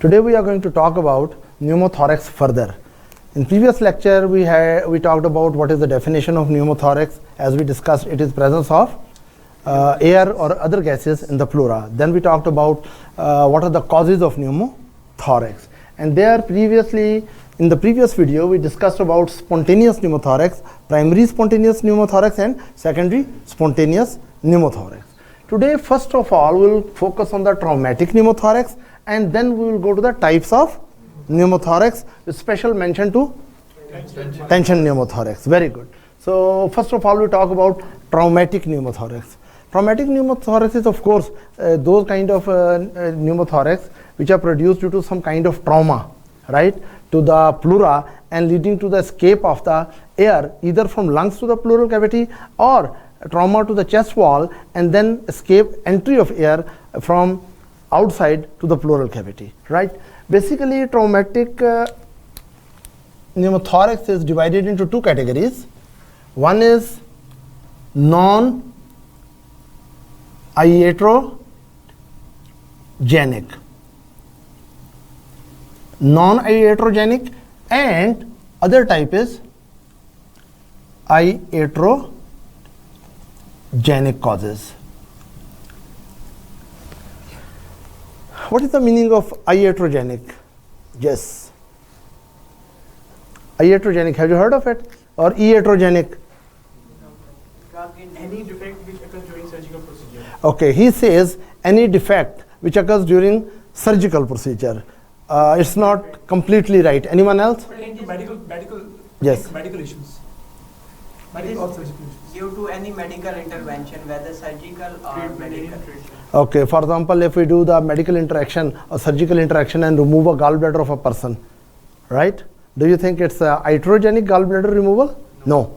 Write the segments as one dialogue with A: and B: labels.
A: Today we are going to talk about pneumothorax further. In previous lecture we talked about what is the definition of pneumothorax. As we discussed, it is presence of air or other gases in the pleura. Then we talked about what are the causes of pneumothorax. And there previously, in the previous video, we discussed about spontaneous pneumothorax, primary spontaneous pneumothorax and secondary spontaneous pneumothorax. Today, first of all, we will focus on the traumatic pneumothorax, and then we will go to the types of pneumothorax with special mention to tension pneumothorax. Very good. So first of all, we talk about traumatic pneumothorax. Traumatic pneumothorax is, of course, those kind of pneumothorax which are produced due to some kind of trauma, right, to the pleura and leading to the escape of the air either from lungs to the pleural cavity or trauma to the chest wall and then escape entry of air from outside to the pleural cavity, right? Basically, traumatic pneumothorax is divided into two categories. One is non-iatrogenic. Non-iatrogenic, and other type is iatrogenic causes. What is the meaning of iatrogenic? Yes. Iatrogenic, have you heard of it? Or iatrogenic?
B: Any defect which occurs during surgical procedure.
A: Okay, he says any defect which occurs during surgical procedure. It's not completely right. Anyone else?
B: Medical
A: yes.
B: Medical issues.
C: Medical or surgical issues. Due to any medical intervention, whether surgical or medical.
A: Okay, for example, if we do the medical interaction or surgical interaction and remove a gallbladder of a person, right? Do you think it's a iatrogenic gallbladder removal? No.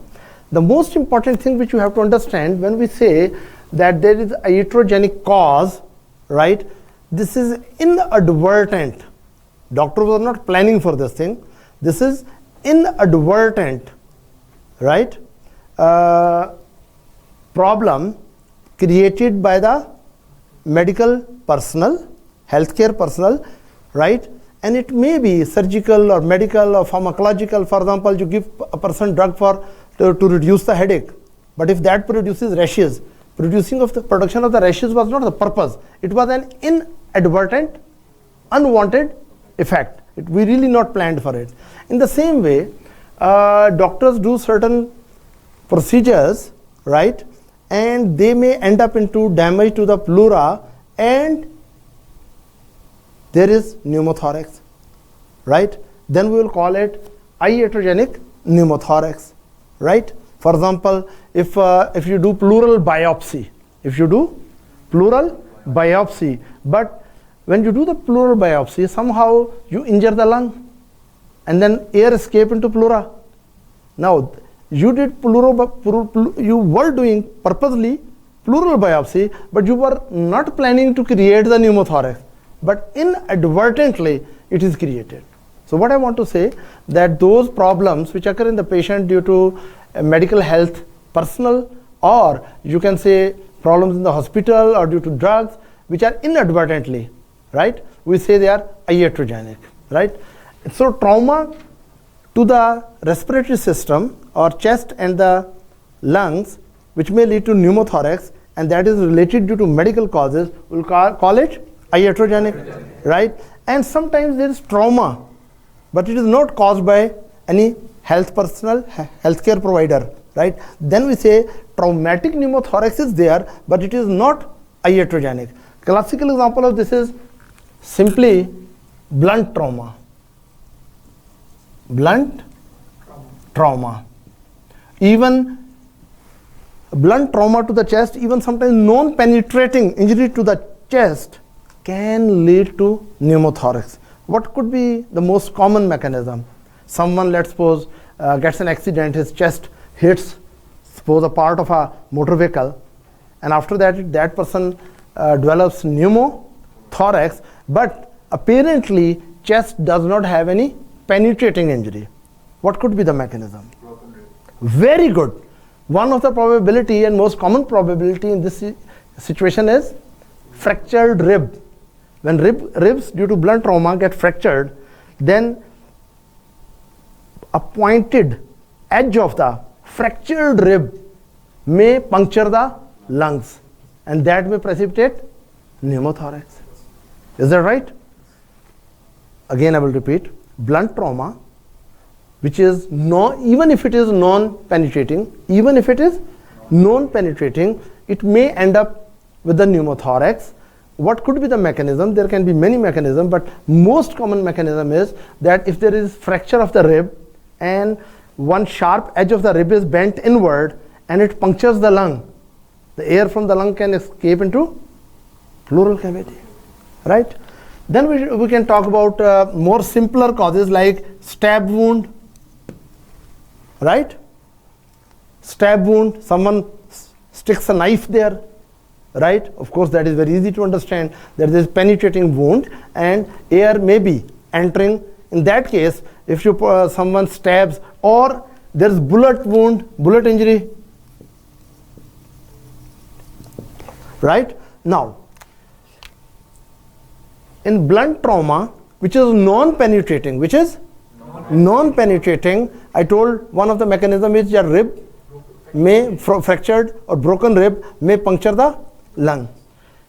A: The most important thing which you have to understand when we say that there is iatrogenic cause, right? This is inadvertent. Doctor was not planning for this thing. This is inadvertent, right? Problem created by the medical personnel, healthcare personnel, right? And it may be surgical or medical or pharmacological. For example, you give a person drug to reduce the headache, but if that produces rashes, production of the rashes was not the purpose. It was an inadvertent, unwanted effect. We really not planned for it. In the same way, doctors do certain procedures, right, and they may end up into damage to the pleura and there is pneumothorax, right? Then we will call it iatrogenic pneumothorax, right? For example, if you do pleural biopsy, but when you do the pleural biopsy, somehow you injure the lung and then air escape into pleura. Now, you did you were doing purposely pleural biopsy, but you were not planning to create the pneumothorax, but inadvertently it is created. So what I want to say that those problems which occur in the patient due to medical health personnel, or you can say problems in the hospital or due to drugs which are inadvertently, right, we say they are iatrogenic, right? So trauma to the respiratory system or chest and the lungs which may lead to pneumothorax, and that is related due to medical causes, we'll call it iatrogenic, right? And sometimes there is trauma, but it is not caused by any health personnel, healthcare provider, right? Then we say traumatic pneumothorax is there, but it is not iatrogenic. Classical example of this is simply blunt trauma. Blunt trauma. Even blunt trauma to the chest, even sometimes non-penetrating injury to the chest can lead to pneumothorax. What could be the most common mechanism? Someone, let's suppose, gets an accident, his chest hits, suppose a part of a motor vehicle, and after that, that person develops pneumothorax, but apparently chest does not have any penetrating injury. What could be the mechanism?
D: Broken rib.
A: Very good. One of the probability and most common probability in this situation is fractured rib. When ribs due to blunt trauma get fractured, then a pointed edge of the fractured rib may puncture the lungs, and that may precipitate pneumothorax. Is that right? Again, I will repeat, blunt trauma, which is even if it is non-penetrating, it may end up with the pneumothorax. What could be the mechanism? There can be many mechanisms, but most common mechanism is that if there is fracture of the rib and one sharp edge of the rib is bent inward and it punctures the lung, the air from the lung can escape into pleural cavity, right? Then we can talk about more simpler causes like stab wound, right? Stab wound, someone sticks a knife there, right? Of course, that is very easy to understand. There is penetrating wound and air may be entering. In that case, if someone stabs, or there is bullet wound, bullet injury, right? Now, in blunt trauma, which is non-penetrating, I told one of the mechanism is your rib may fractured or broken rib may puncture the lung.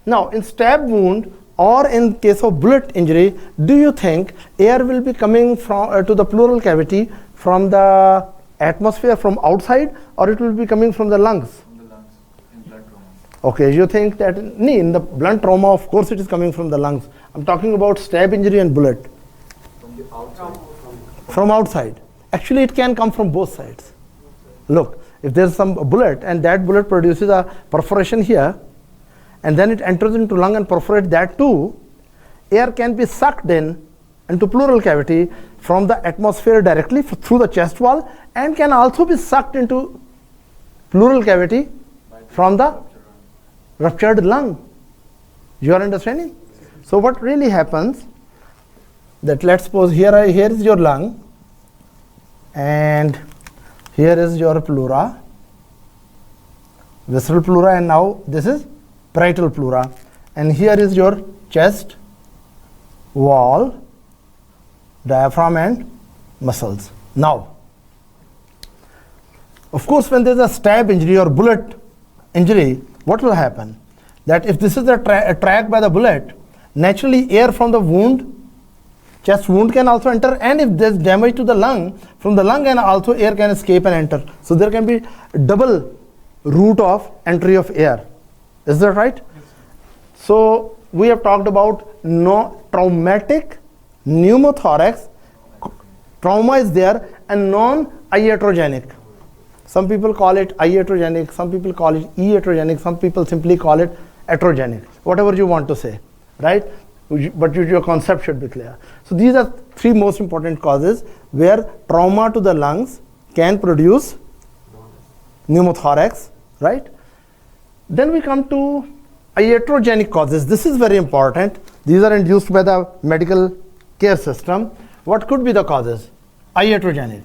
A: Now, in stab wound or in case of bullet injury, do you think air will be coming from to the pleural cavity from the atmosphere from outside, or it will be coming from the lungs?
D: From the lungs in blunt trauma.
A: Okay, you think that in the blunt trauma, of course it is coming from the lungs. I'm talking about stab injury and bullet.
D: From the outside.
A: From outside. Actually, it can come from both sides. Look, if there's some bullet and that bullet produces a perforation here, and then it enters into lung and perforates that too, air can be sucked in into pleural cavity from the atmosphere directly through the chest wall, and can also be sucked into pleural cavity from the ruptured lung. You are understanding? So what really happens, that let's suppose here is your lung and here is your pleura, visceral pleura, and now this is parietal pleura, and here is your chest wall, diaphragm and muscles. Now, of course, when there is a stab injury or bullet injury, what will happen? That if this is a track by the bullet, naturally air from the wound, chest wound can also enter, and if there is damage to the lung, from the lung and also air can escape and enter. So there can be double route of entry of air. Is that right? Yes. So we have talked about traumatic pneumothorax, trauma is there, and non-iatrogenic. Some people call it iatrogenic, some people call it iatrogenic, some people simply call it iatrogenic, whatever you want to say, right? But your concept should be clear. So these are three most important causes where trauma to the lungs can produce pneumothorax, right? Then we come to iatrogenic causes. This is very important. These are induced by the medical care system. What could be the causes? Iatrogenic.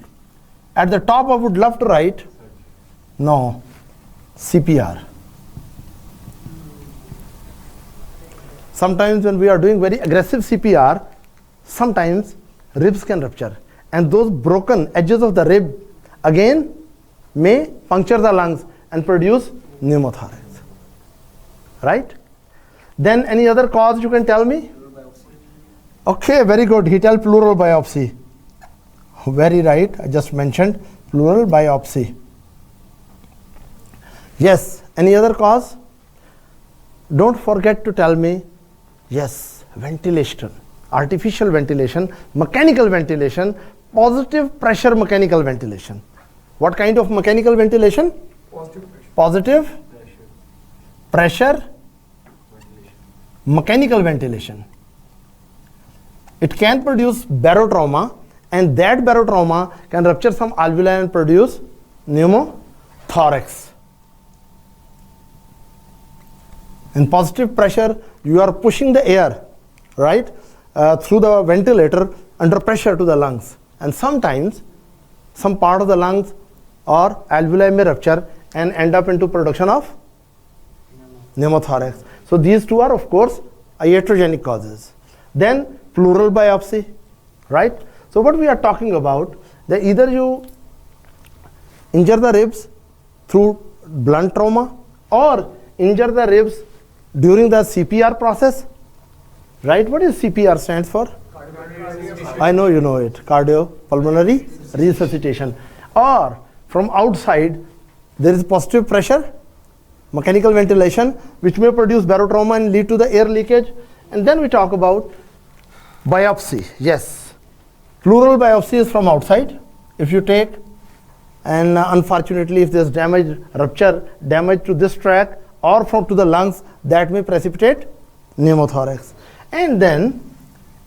A: At the top, I would love to write, no, CPR. Sometimes when we are doing very aggressive CPR, sometimes ribs can rupture, and those broken edges of the rib again may puncture the lungs and produce pneumothorax, right? Then any other cause you can tell me? Okay, very good. He tell pleural biopsy. Very right. I just mentioned pleural biopsy. Yes. Any other cause? Don't forget to tell me. Yes. Ventilation. Artificial ventilation. Mechanical ventilation. Positive pressure mechanical ventilation. What kind of mechanical ventilation? Positive pressure mechanical ventilation. It can produce barotrauma, and that barotrauma can rupture some alveoli and produce pneumothorax. In positive pressure, you are pushing the air, right, through the ventilator under pressure to the lungs, and sometimes some part of the lungs or alveoli may rupture and end up into production of pneumothorax. So these two are, of course, Iatrogenic causes. Then pleural biopsy, right? So what we are talking about, that either you injure the ribs through blunt trauma or injure the ribs during the CPR process, right? What is CPR stands for? I know you know it, cardiopulmonary resuscitation. Or from outside, there is positive pressure, mechanical ventilation, which may produce barotrauma and lead to the air leakage. And then we talk about biopsy. Yes, pleural biopsy is from outside. If you take, and unfortunately if there's damage, rupture, damage to this tract or from to the lungs, that may precipitate pneumothorax. And then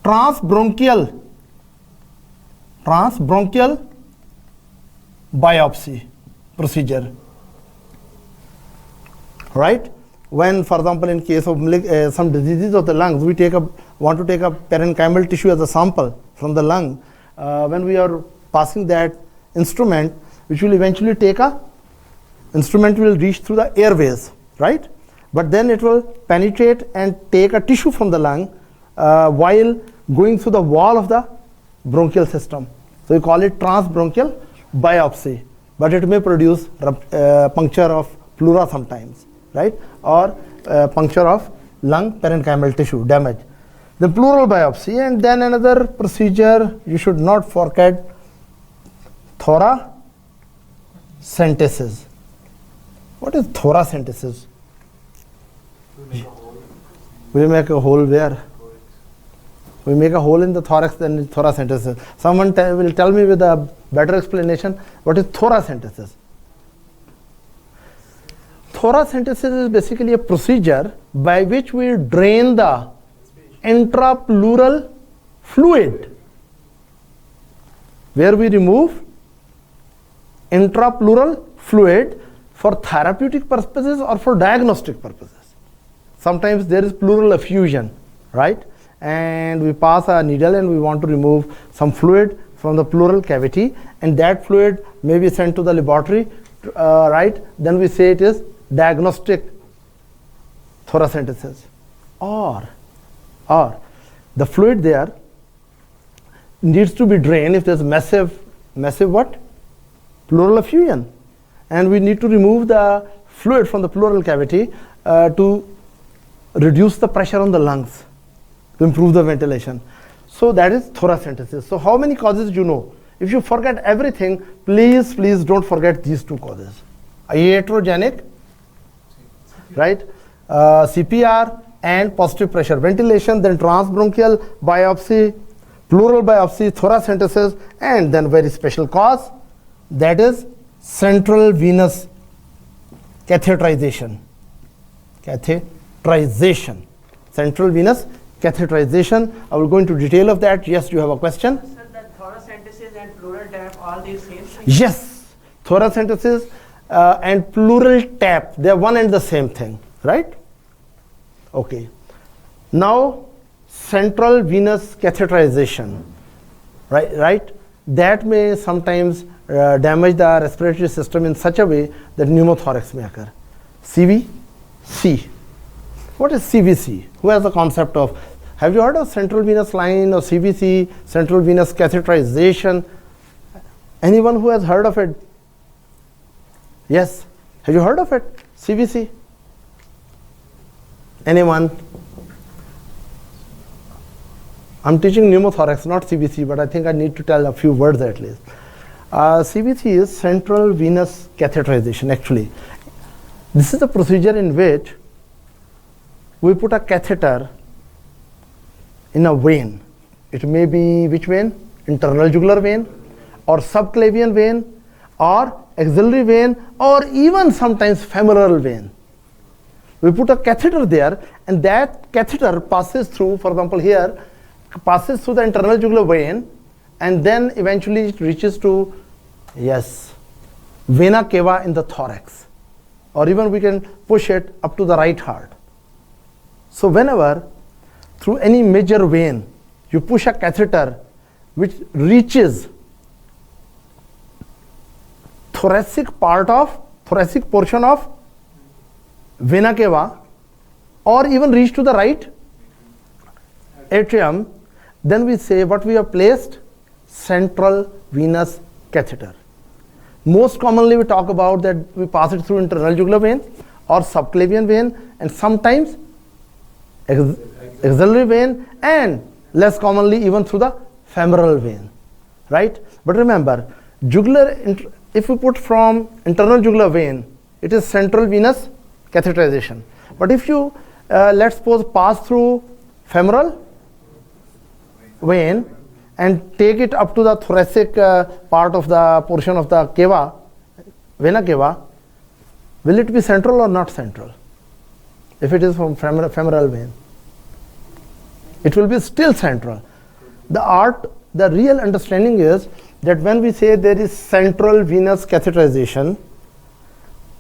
A: transbronchial biopsy procedure, right? When, for example, in case of some diseases of the lungs, we want to take a parenchymal tissue as a sample from the lung. When we are passing that instrument, which will eventually instrument will reach through the airways, right? But then it will penetrate and take a tissue from the lung while going through the wall of the bronchial system. So we call it transbronchial biopsy, but it may produce puncture of pleura sometimes, right? Or puncture of lung parenchymal tissue damage. The pleural biopsy, and then another procedure you should not forget, thoracentesis. What is thoracentesis? We make a hole where? We make a hole in the thorax, then thoracentesis. Someone will tell me with a better explanation what is thoracentesis. Thoracentesis is basically a procedure by which we drain the intrapleural fluid, where we remove intrapleural fluid for therapeutic purposes or for diagnostic purposes. Sometimes there is pleural effusion, right? And we pass a needle and we want to remove some fluid from the pleural cavity, and that fluid may be sent to the laboratory, right? Then we say it is diagnostic thoracentesis. Or the fluid there needs to be drained if there's massive what? Pleural effusion. And we need to remove the fluid from the pleural cavity to reduce the pressure on the lungs, to improve the ventilation. So that is thoracentesis. So how many causes do you know? If you forget everything, please don't forget these two causes. Iatrogenic, right? CPR and positive pressure ventilation, then transbronchial biopsy, pleural biopsy, thoracentesis, and then very special cause, that is central venous catheterization. Central venous catheterization. I will go into detail of that. Yes, you have a question?
C: Sir, that thoracentesis and pleural tap, all these same thing?
A: Yes, thoracentesis and pleural tap, they are one and the same thing, right? Okay. Now, central venous catheterization, right? That may sometimes damage the respiratory system in such a way that pneumothorax may occur. CVC. What is CVC? Who has the concept of? Have you heard of central venous line or CVC, central venous catheterization? Anyone who has heard of it? Yes. Have you heard of it? CVC? Anyone? I'm teaching pneumothorax, not CVC, but I think I need to tell a few words at least. CVC is central venous catheterization, actually. This is a procedure in which we put a catheter in a vein. It may be which vein? Internal jugular vein, or subclavian vein, or axillary vein, or even sometimes femoral vein. We put a catheter there, and that catheter passes through, for example here, passes through the internal jugular vein, and then eventually it reaches to, yes, vena cava in the thorax, or even we can push it up to the right heart. So whenever through any major vein you push a catheter which reaches thoracic portion of vena cava, or even reach to the right atrium, then we say what we have placed, central venous catheter. Most commonly we talk about that we pass it through internal jugular vein or subclavian vein, and sometimes axillary vein, and less commonly even through the femoral vein, right? But remember, if we put from internal jugular vein, it is central venous catheterization. But if you let's suppose pass through femoral vein and take it up to the thoracic part of the portion of the cava, vena cava, will it be central or not central? If it is from femoral vein, it will be still central. The real understanding is that when we say there is central venous catheterization,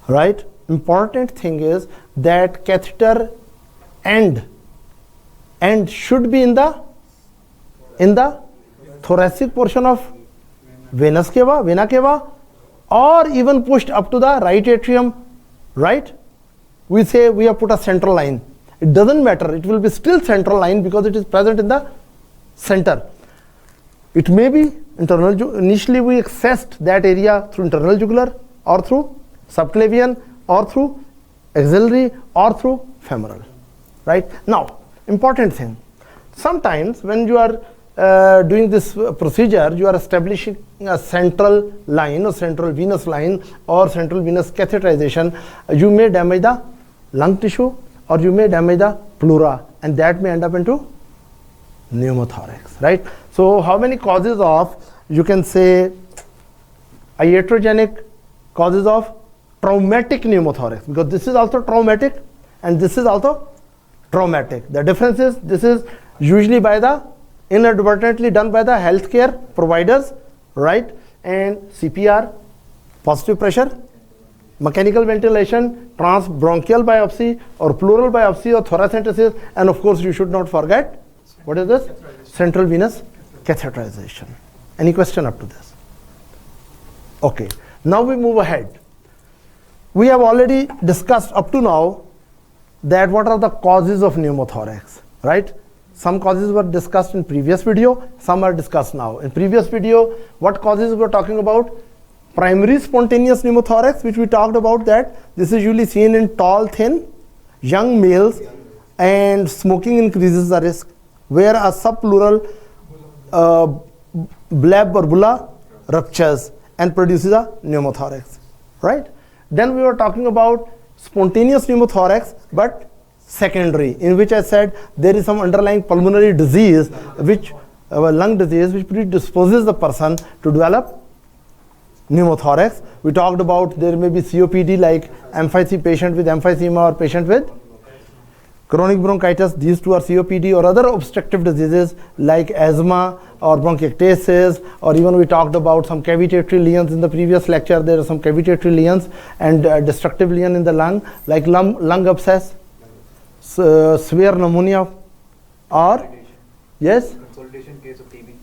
A: right, important thing is that catheter end should be in the thoracic portion of vena cava, or even pushed up to the right atrium, right? We say we have put a central line. It doesn't matter, it will be still central line because it is present in the center. It may be initially we accessed that area through internal jugular or through subclavian or through axillary or through femoral, right? Now, important thing, sometimes when you are doing this procedure, you are establishing a central line or central venous line or central venous catheterization, you may damage the lung tissue or you may damage the pleura, and that may end up into pneumothorax, right? So how many causes of, you can say, iatrogenic causes of traumatic pneumothorax, because this is also traumatic and this is also traumatic. The difference is this is usually by the inadvertently done by the healthcare providers, right? And CPR, positive pressure, mechanical ventilation, transbronchial biopsy or pleural biopsy or thoracentesis, and of course you should not forget, what is this? Central venous catheterization. Any question up to this? Okay, now we move ahead. We have already discussed up to now that what are the causes of pneumothorax, right? Some causes were discussed in previous video, some are discussed now. In previous video, what causes we were talking about? Primary spontaneous pneumothorax, which we talked about, that this is usually seen in tall, thin, young males, and smoking increases the risk, where a subpleural bleb or bulla ruptures and produces a pneumothorax, right? Then we were talking about spontaneous pneumothorax, but secondary, in which I said there is some underlying pulmonary disease, which lung disease, which predisposes the person to develop pneumothorax. We talked about there may be COPD, like emphysema, patient with emphysema or patient with chronic bronchitis. These two are COPD, or other obstructive diseases like asthma or bronchiectasis, or even we talked about some cavitatory lesions in the previous lecture. There are some cavitatory lesions and destructive lesion in the lung, like lung abscess, severe pneumonia, or yes,
D: Consolidation case of TB.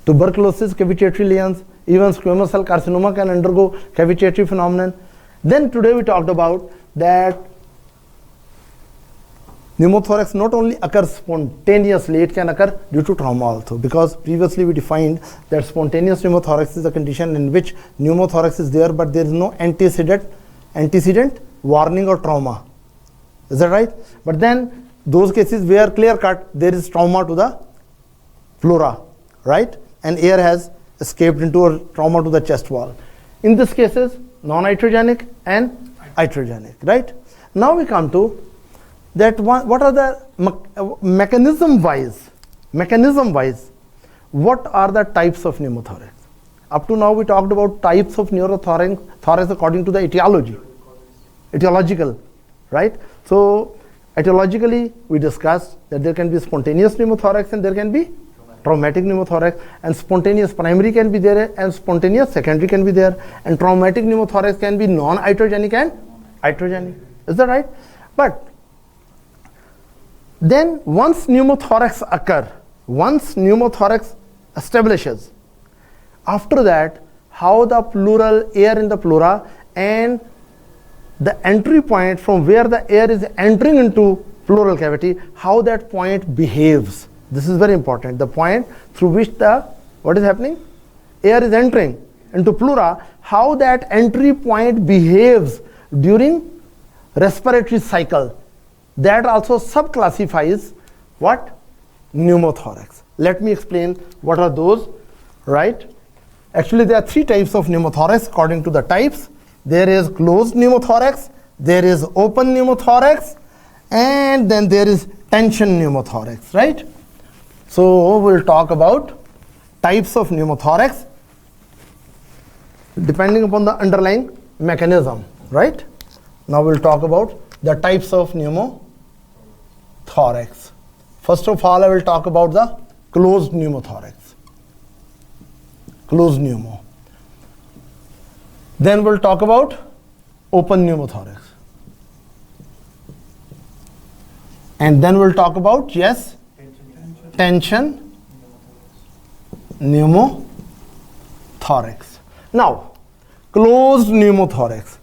A: Tuberculosis, cavitatory lesions, even squamous cell carcinoma can undergo cavitatory phenomenon. Then today we talked about that pneumothorax not only occurs spontaneously, it can occur due to trauma also, because previously we defined that spontaneous pneumothorax is a condition in which pneumothorax is there, but there is no antecedent warning or trauma. Is that right? But then those cases where clear cut there is trauma to the pleura, right? And air has escaped into or trauma to the chest wall. In these cases, non-iatrogenic and iatrogenic, right? Now we come to that what are the mechanism wise, what are the types of pneumothorax? Up to now we talked about types of pneumothorax according to the etiological, right? So etiologically we discussed that there can be spontaneous pneumothorax and there can be traumatic pneumothorax, and spontaneous primary can be there and spontaneous secondary can be there, and traumatic pneumothorax can be non-iatrogenic and iatrogenic. Is that right? But then once pneumothorax establishes, after that how the pleural air in the pleura and the entry point from where the air is entering into pleural cavity, how that point behaves, This is very important. The point through which what is happening? Air is entering into pleura. How that entry point behaves during respiratory cycle, that also subclassifies what? Pneumothorax. Let me explain what are those, right? Actually, there are three types of pneumothorax according to the types. There is closed pneumothorax, there is open pneumothorax, and then there is tension pneumothorax, right? So we'll talk about types of pneumothorax depending upon the underlying mechanism, right? Now we'll talk about the types of pneumothorax. First of all, I will talk about the closed pneumothorax. Closed pneumo. Then we'll talk about open pneumothorax. And then we'll talk about, yes, tension pneumothorax. Now, closed pneumothorax.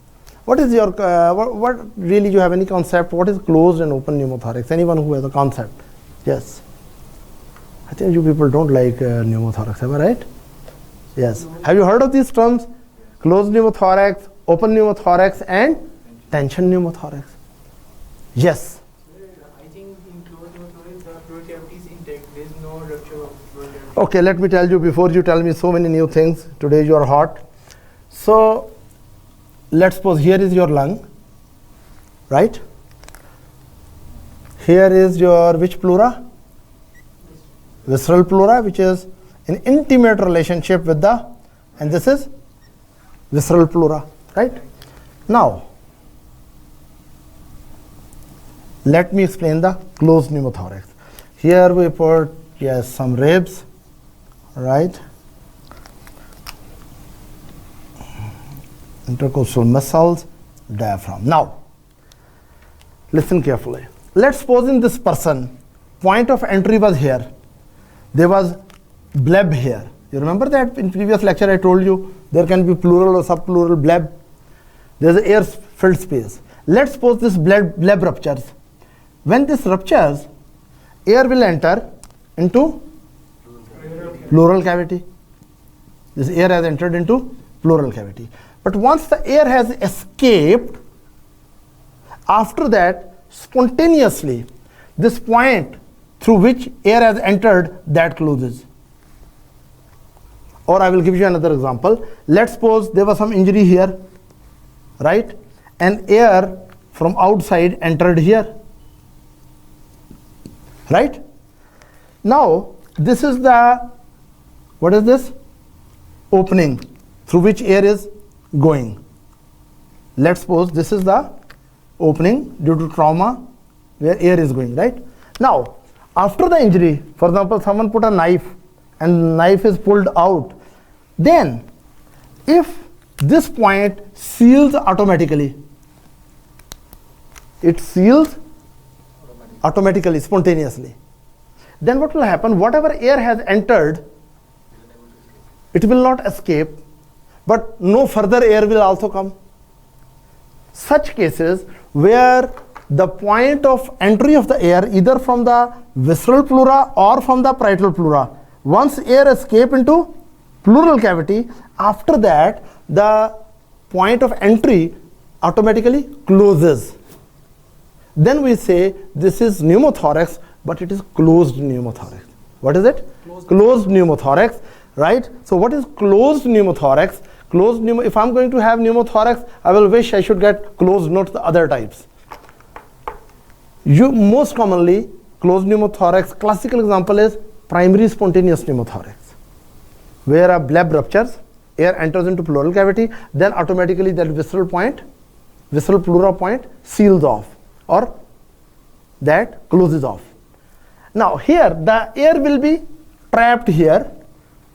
A: What is your, what really you have any concept? What is closed and open pneumothorax? Anyone who has a concept? Yes. I think you people don't like pneumothorax, am I right? Yes. Have you heard of these terms? Closed pneumothorax, open pneumothorax, and tension pneumothorax. Yes.
B: I think in closed pneumothorax, the pleural cavity is intact. There is no rupture of pleural cavity.
A: Okay, let me tell you before you tell me so many new things. Today you are hot. So, let's suppose here is your lung, right? Here is your which pleura? Visceral pleura, which is in intimate relationship with the, and this is visceral pleura, right? Now, let me explain the closed pneumothorax. Here we put, yes, some ribs, right? Intercostal muscles, diaphragm. Now, listen carefully. Let's suppose in this person, point of entry was here. There was bleb here. You remember that in previous lecture I told you there can be pleural or subpleural bleb. There's an air-filled space. Let's suppose this bleb ruptures. When this ruptures, air will enter into pleural cavity. This air has entered into pleural cavity. But once the air has escaped, after that, spontaneously, this point through which air has entered, that closes. Or I will give you another example. Let's suppose there was some injury here, right? And air from outside entered here, right? Now, this is the, what is this? Opening through which air is going. Let's suppose this is the opening due to trauma where air is going, right? Now, after the injury, for example, someone put a knife and knife is pulled out, then if this point seals automatically, it seals automatically, spontaneously, then what will happen? Whatever air has entered, it will not escape, but no further air will also come. Such cases where the point of entry of the air, either from the visceral pleura or from the parietal pleura, once air escape into pleural cavity, after that the point of entry automatically closes. Then we say this is pneumothorax, but it is closed pneumothorax. What is it? Closed pneumothorax, right? So what is closed pneumothorax? If I'm going to have pneumothorax, I will wish I should get closed, not the other types. Most commonly, closed pneumothorax, classical example is primary spontaneous pneumothorax, where a bleb ruptures, air enters into pleural cavity, then automatically that visceral pleura point seals off, or that closes off. Now here, the air will be trapped here,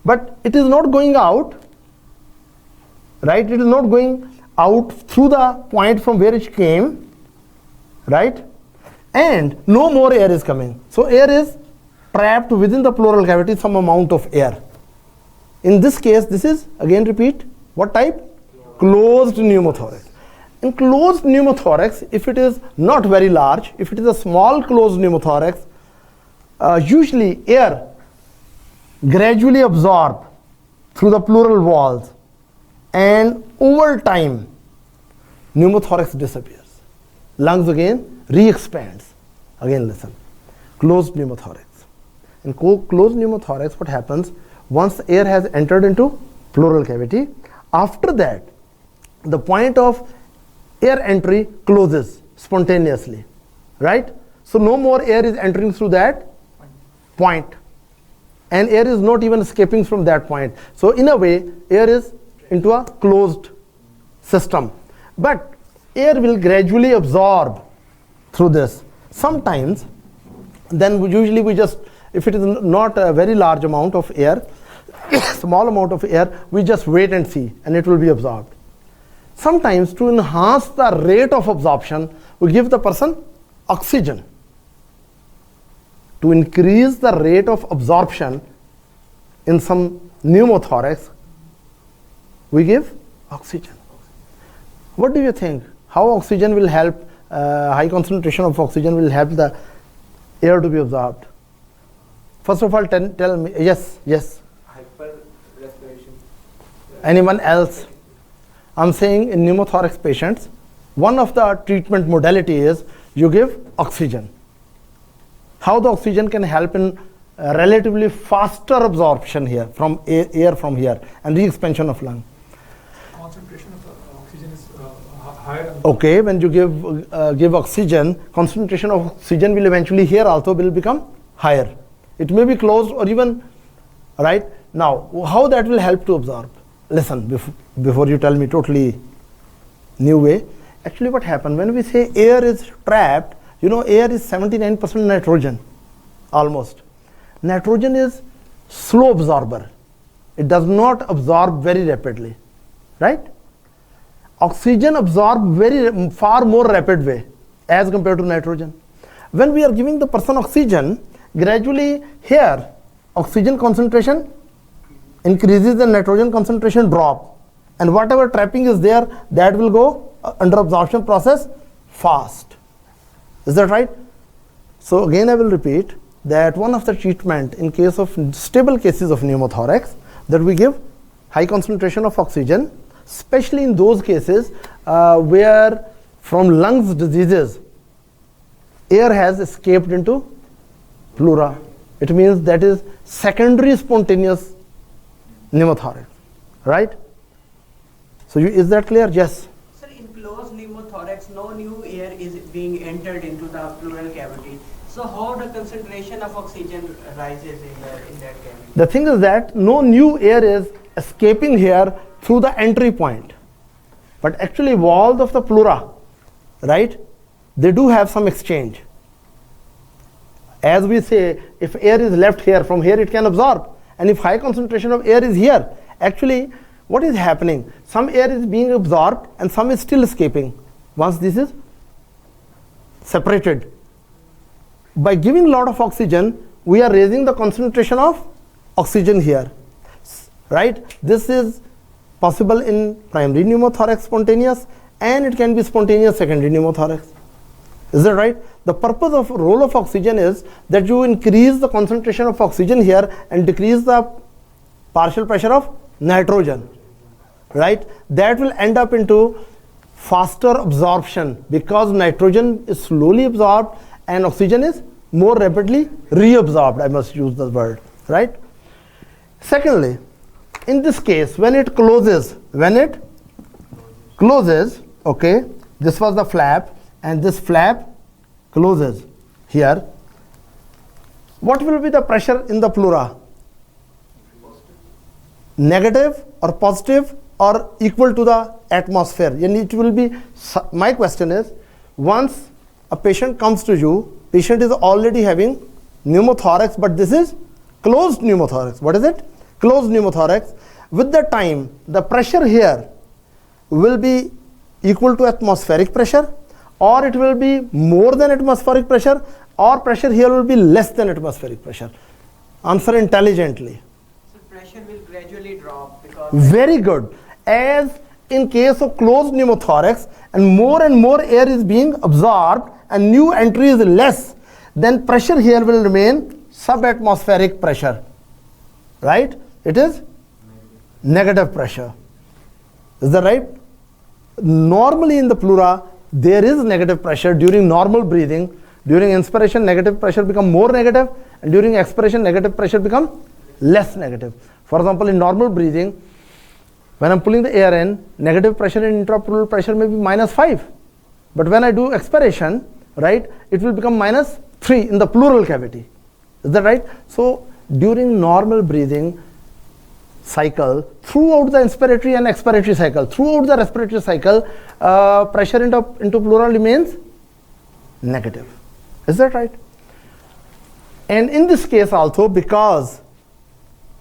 A: but it is not going out, right? It is not going out through the point from where it came, right? And no more air is coming. So air is trapped within the pleural cavity, some amount of air. In this case, this is, again repeat, what type? Closed pneumothorax. In closed pneumothorax, if it is not very large, if it is a small closed pneumothorax, usually air gradually absorbed through the pleural walls, and over time pneumothorax disappears. Lungs again re-expands. Again listen, closed pneumothorax. In closed pneumothorax, what happens, once air has entered into pleural cavity, after that the point of air entry closes spontaneously, right? So no more air is entering through that point, and air is not even escaping from that point. So in a way, air is into a closed system, but air will gradually absorb through this. Sometimes then usually we just, if it is not a very large amount of air, small amount of air, we just wait and see, and it will be absorbed. Sometimes to enhance the rate of absorption, we give the person oxygen. To increase the rate of absorption in some pneumothorax, we give oxygen. What do you think? How oxygen will help, high concentration of oxygen will help the air to be absorbed? First of all, tell me, yes.
D: Hyper respiration.
A: Anyone else? I'm saying in pneumothorax patients, one of the treatment modality is you give oxygen. How the oxygen can help in relatively faster absorption here from air from here and re-expansion of lung.
E: Concentration of oxygen is higher.
A: Okay, when you give oxygen, concentration of oxygen will eventually here also will become higher. It may be closed or even, right? Now, how that will help to absorb? Listen, before you tell me totally new way. Actually what happened, when we say air is trapped, you know, air is 79% nitrogen, almost. Nitrogen is slow absorber. It does not absorb very rapidly, right? Oxygen absorbs far more rapid way as compared to nitrogen. When we are giving the person oxygen, gradually here oxygen concentration increases and nitrogen concentration drop, and whatever trapping is there, that will go under absorption process fast. Is that right? So again I will repeat that one of the treatment in case of stable cases of pneumothorax, that we give high concentration of oxygen, especially in those cases where from lungs diseases air has escaped into pleura. It means that is secondary spontaneous pneumothorax, right? So is that clear? Yes.
C: Sir, in closed pneumothorax, no new air is being entered into the pleural cavity. So how the concentration of oxygen rises in that cavity?
A: The thing is that no new air is escaping here through the entry point, but actually walls of the pleura, right, they do have some exchange. As we say, if air is left here, from here it can absorb, and if high concentration of air is here, actually what is happening? Some air is being absorbed and some is still escaping once this is separated. By giving a lot of oxygen, we are raising the concentration of oxygen here, right? This is possible in primary pneumothorax spontaneous, and it can be spontaneous secondary pneumothorax. Is that right? The purpose of role of oxygen is that you increase the concentration of oxygen here and decrease the partial pressure of nitrogen, right? That will end up into faster absorption because nitrogen is slowly absorbed and oxygen is more rapidly reabsorbed. I must use the word, right? Secondly, in this case, when it closes, okay, this was the flap and this flap closes here. What will be the pressure in the pleura? Negative or positive or equal to the atmosphere? It will be, my question is, once a patient comes to you, patient is already having pneumothorax, but this is closed pneumothorax. What is it? Closed pneumothorax. With the time, the pressure here will be equal to atmospheric pressure, or it will be more than atmospheric pressure, or pressure here will be less than atmospheric pressure. Answer intelligently.
C: So pressure will gradually drop because...
A: Very good. As in case of closed pneumothorax and more air is being absorbed and new entry is less, then pressure here will remain subatmospheric pressure, right? It is negative pressure. Is that right? Normally in the pleura, there is negative pressure during normal breathing. During inspiration, negative pressure become more negative, and during expiration, negative pressure become less negative. For example, in normal breathing, when I'm pulling the air in, negative pressure in intrapleural pressure may be -5. But when I do expiration, right, it will become -3 in the pleural cavity. Is that right? So during normal breathing cycle, throughout the inspiratory and expiratory cycle, throughout the respiratory cycle, pressure into pleural remains negative. Is that right? And in this case also, because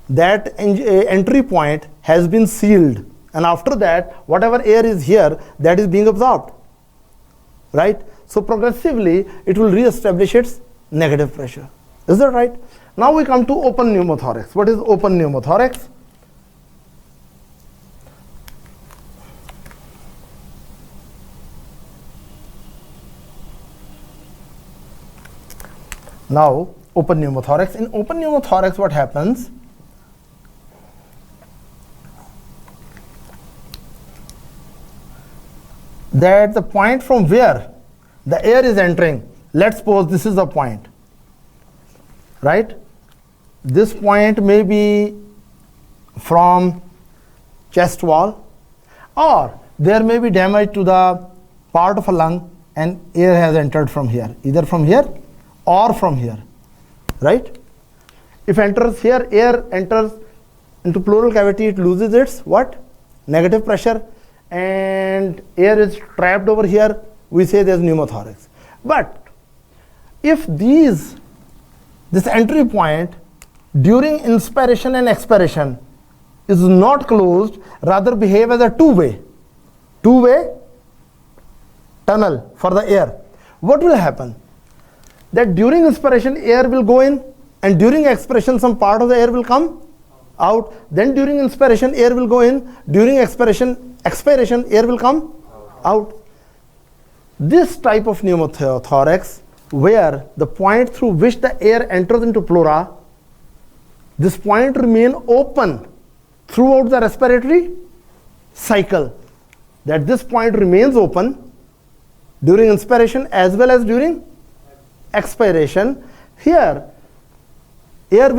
A: that entry point has been sealed, and after that whatever air is here, that is being absorbed, right? So progressively it will re-establish its negative pressure. Is that right? Now we come to open pneumothorax. What is open pneumothorax? Now open pneumothorax. In open pneumothorax, what happens? That the point from where the air is entering, let's suppose this is the point, right? This point may be from chest wall, or there may be damage to the part of a lung and air has entered from here, either from here or from here, right? If enters here, air enters into pleural cavity, it loses its what? Negative pressure, and air is trapped over here, we say there's pneumothorax. But if this entry point during inspiration and expiration is not closed, rather behave as a two-way tunnel for the air, what will happen? That during inspiration air will go in, and during expiration some part of the air will come out. Then during inspiration air will go in, during expiration air will come out. This type of pneumothorax, where the point through which the air enters into pleura, this point remain open throughout the respiratory cycle. That this point remains open during inspiration as well as during expiration. Here air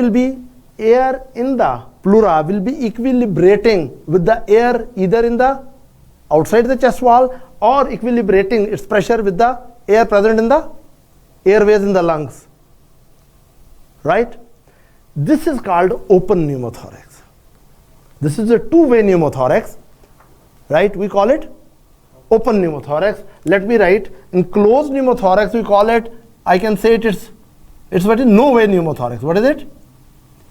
A: in the pleura will be equilibrating with the air either in the outside the chest wall or equilibrating its pressure with the air present in the airways in the lungs, right? This is called open pneumothorax. This is a two-way pneumothorax, right? We call it open pneumothorax. Let me write, in closed pneumothorax we call it, I can say it's what is no-way pneumothorax. What is it?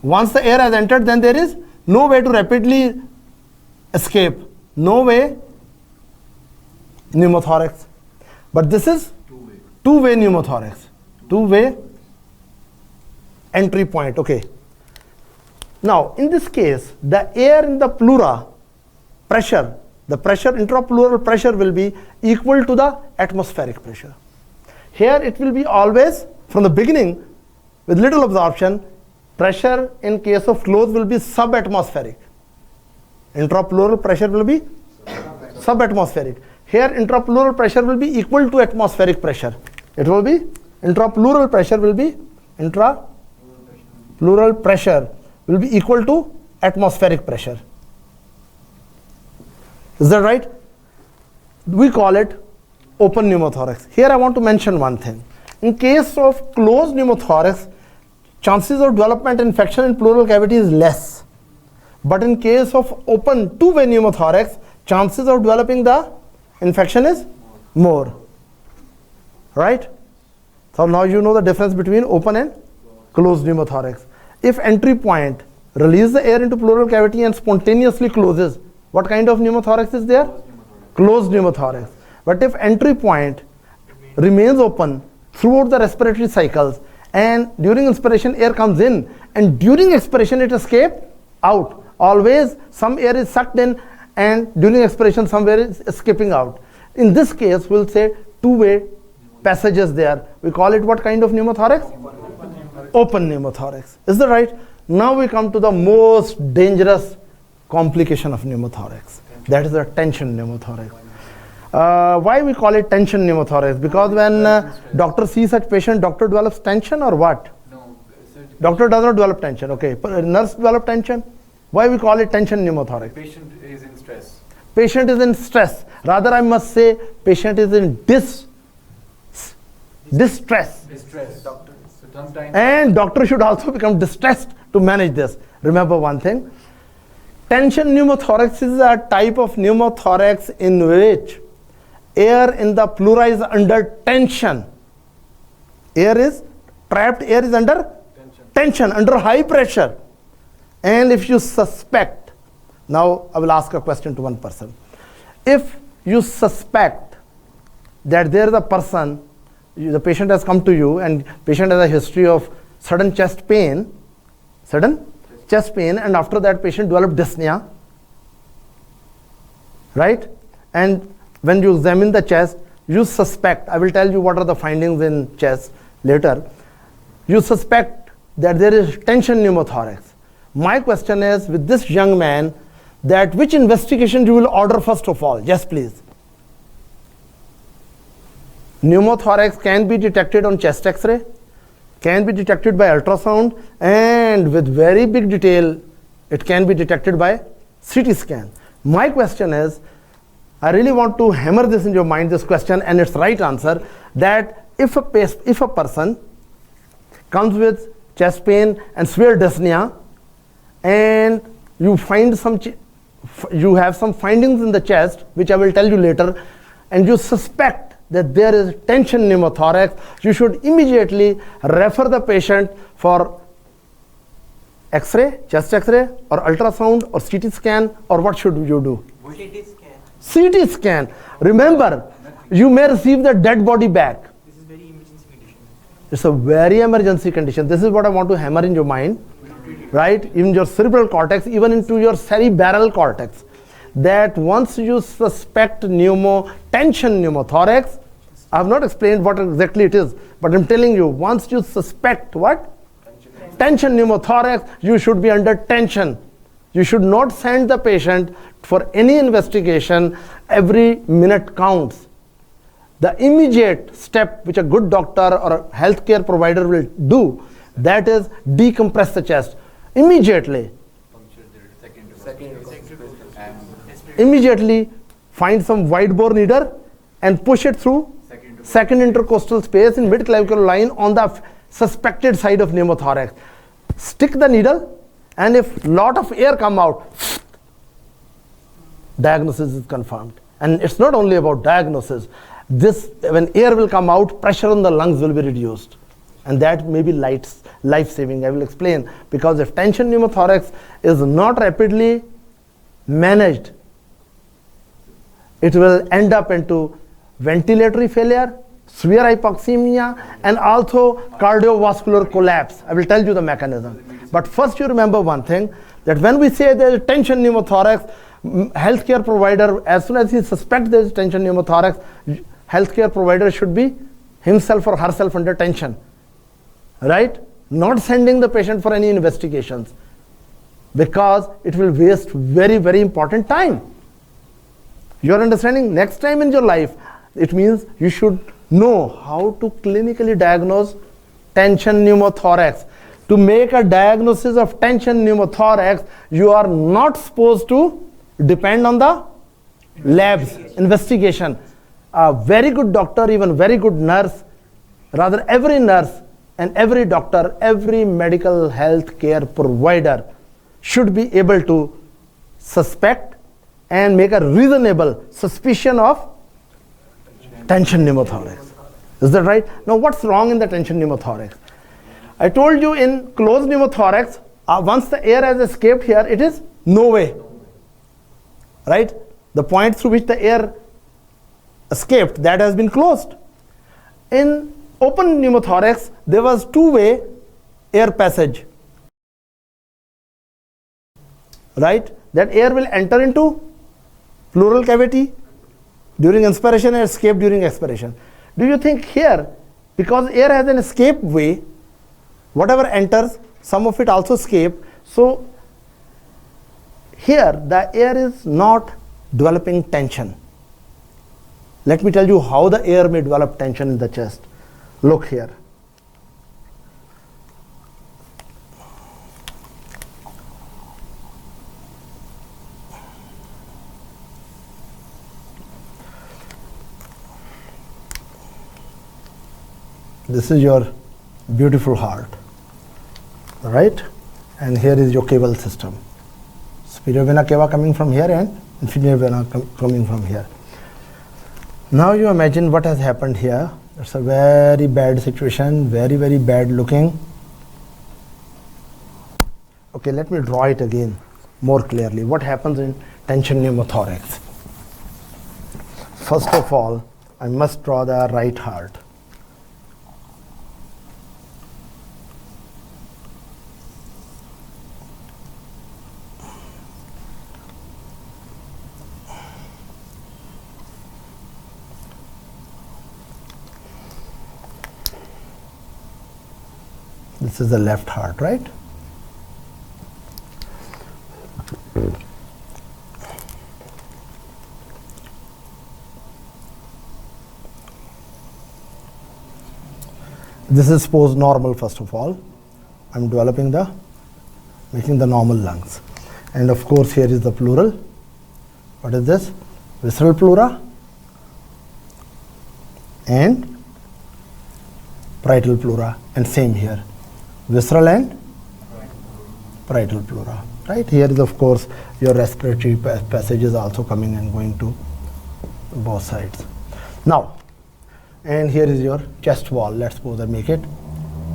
A: Once the air has entered, then there is no way to rapidly escape. No-way pneumothorax. But this is two-way pneumothorax. Two-way entry point. Okay. Now, in this case, the air in the pleura pressure, the pressure, intrapleural pressure will be equal to the atmospheric pressure. Here it will be always, from the beginning, with little absorption, pressure in case of closed will be subatmospheric. Intrapleural pressure will be subatmospheric. Here intrapleural pressure will be equal to atmospheric pressure. It will be, intrapleural pressure will be, intrapleural pressure will be equal to atmospheric pressure. Is that right? We call it open pneumothorax. Here I want to mention one thing. In case of closed pneumothorax, chances of development infection in pleural cavity is less. But in case of open two-way pneumothorax, chances of developing the infection is more. Right? So now you know the difference between open and closed pneumothorax. If entry point releases the air into pleural cavity and spontaneously closes, what kind of pneumothorax is there? Closed pneumothorax. But if entry point remains open throughout the respiratory cycles, and during inspiration air comes in, and during expiration it escapes out. Always some air is sucked in, and during expiration some air is escaping out. In this case, we'll say two-way passages there. We call it what kind of pneumothorax? Open pneumothorax. Is that right? Now we come to the most dangerous complication of pneumothorax. That is the tension pneumothorax. Why we call it tension pneumothorax? Because when doctor sees such patient, doctor develops tension or what?
D: No, sir,
A: Doctor does not develop tension. Okay, nurse develop tension. Why we call it tension pneumothorax?
D: patient is in stress.
A: Patient is in stress. Rather, I must say patient is in distress.
D: Distress, doctor. So sometimes
A: And doctor should also become distressed to manage this. Remember one thing. Tension pneumothorax is a type of pneumothorax in which air in the pleura is under tension. Trapped air is under tension, under high pressure. And if you suspect, now I will ask a question to one person. If you suspect that there is a person, the patient has come to you and patient has a history of sudden chest pain, and after that patient developed dyspnea, right? And when you examine the chest, you suspect, I will tell you what are the findings in chest later, you suspect that there is tension pneumothorax. My question is, with this young man, that which investigation you will order first of all? Yes, please. Pneumothorax can be detected on chest X-ray, can be detected by ultrasound, and with very big detail, it can be detected by CT scan. My question is, I really want to hammer this in your mind, this question, and its right answer, that if a person comes with chest pain and severe dyspnea, and you find you have some findings in the chest, which I will tell you later, and you suspect that there is tension pneumothorax, you should immediately refer the patient for X-ray, chest X-ray, or ultrasound, or CT scan, or what should you do?
C: CT scan.
A: CT scan. Remember, you may receive the dead body back.
B: This is very emergency condition.
A: It's a very emergency condition. This is what I want to hammer in your mind, right? In your cerebral cortex, even into your cerebral cortex. That once you suspect tension pneumothorax, I have not explained what exactly it is, but I'm telling you, once you suspect what? Tension pneumothorax, you should be under tension. You should not send the patient for any investigation. Every minute counts. The immediate step which a good doctor or a healthcare provider will do, that is decompress the chest immediately. Immediately find some wide bore needle and push it through second intercostal space in mid-clavicular line on the suspected side of pneumothorax. Stick the needle, and if lot of air come out, diagnosis is confirmed. And it's not only about diagnosis. When air will come out, pressure on the lungs will be reduced. And that may be life-saving. I will explain. Because if tension pneumothorax is not rapidly managed, it will end up into ventilatory failure, severe hypoxemia, and also cardiovascular collapse. I will tell you the mechanism. But first you remember one thing, that when we say there is tension pneumothorax, healthcare provider, as soon as he suspects there is tension pneumothorax, healthcare provider should be himself or herself under tension, right? Not sending the patient for any investigations, because it will waste very, very important time. You are understanding? Next time in your life, it means you should know how to clinically diagnose tension pneumothorax. To make a diagnosis of tension pneumothorax, you are not supposed to depend on the labs, investigation. A very good doctor, even very good nurse, rather every nurse and every doctor, every medical health care provider should be able to suspect and make a reasonable suspicion of tension pneumothorax. Is that right? Now what's wrong in the tension pneumothorax? I told you in closed pneumothorax, once the air has escaped here, it is no way. Right? The point through which the air escaped, that has been closed. In open pneumothorax, there was two-way air passage. Right? That air will enter into pleural cavity during inspiration and escape during expiration. Do you think here, because air has an escape way, Whatever enters, some of it also escape. So here the air is not developing tension. Let me tell you how the air may develop tension in the chest. Look here. This is your beautiful heart, right? And here is your cable system. Superior vena cava coming from here and inferior vena coming from here. Now you imagine what has happened here. It's a very bad situation, very, very bad looking. Okay, let me draw it again more clearly. What happens in tension pneumothorax? First of all, I must draw the right heart. This is the left heart, right? This is supposed normal first of all. I'm developing making the normal lungs. And of course here is the pleural. What is this? Visceral pleura and parietal pleura, and same here. Visceral and parietal pleura, right? Here is of course your respiratory passages also coming and going to both sides. Now, and here is your chest wall. Let's suppose I make it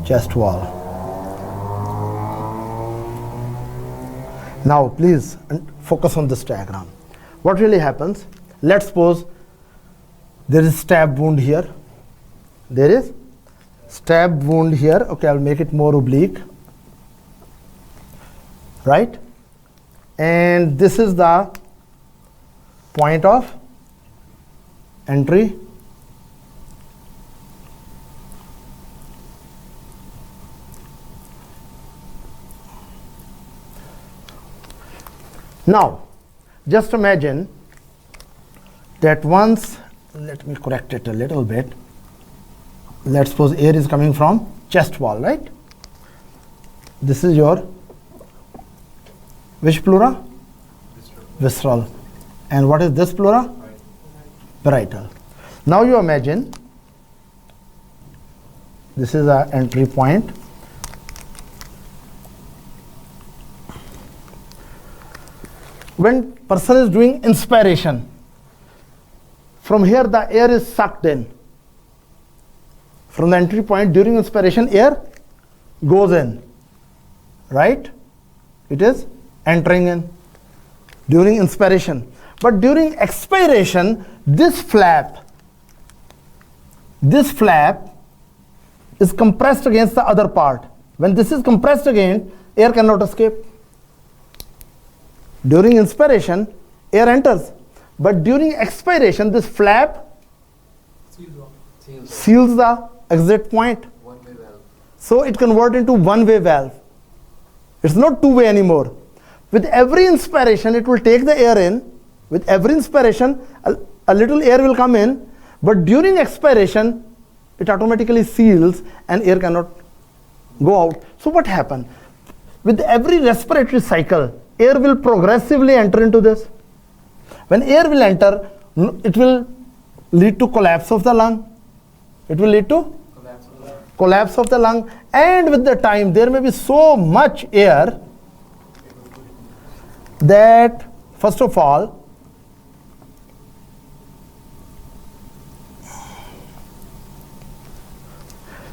A: chest wall. Now please focus on this diagram. What really happens? Let's suppose there is stab wound here. There is stab wound here. Okay, I'll make it more oblique, right? And this is the point of entry. Now, just imagine that once, let me correct it a little bit. Let's suppose air is coming from chest wall, right? This is your, which pleura? Visceral. And what is this pleura? Parietal. Now you imagine this is our entry point. When person is doing inspiration, from here the air is sucked in. From the entry point during inspiration, air goes in, right? It is entering in during inspiration. But during expiration, this flap is compressed against the other part. When this is compressed again, air cannot escape. During inspiration, air enters. But during expiration, this flap seals the exit point.
D: One-way valve.
A: So it converts into one-way valve. It's not two-way anymore. With every inspiration, it will take the air in. With every inspiration, a little air will come in. But during expiration, it automatically seals and air cannot go out. So what happens? With every respiratory cycle, air will progressively enter into this. When air will enter, it will lead to collapse of the lung. It will lead to collapse of the lung. And with the time, there may be so much air that, first of all,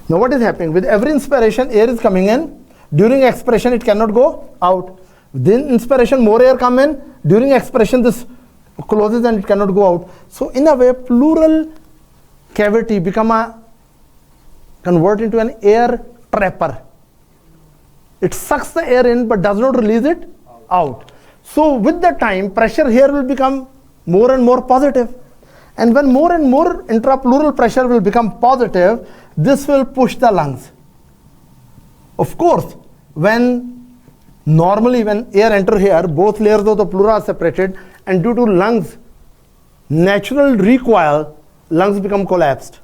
A: now what is happening? With every inspiration, air is coming in. During expiration, it cannot go out. Within inspiration, more air come in. During expiration, this closes and it cannot go out. So in a way, pleural cavity convert into an air trapper. It sucks the air in but does not release it out. So with the time, pressure here will become more and more positive. And when more and more intrapleural pressure will become positive, this will push the lungs. Of course, normally when air enter here, both layers of the pleura are separated, and due to lungs natural recoil, lungs become collapsed.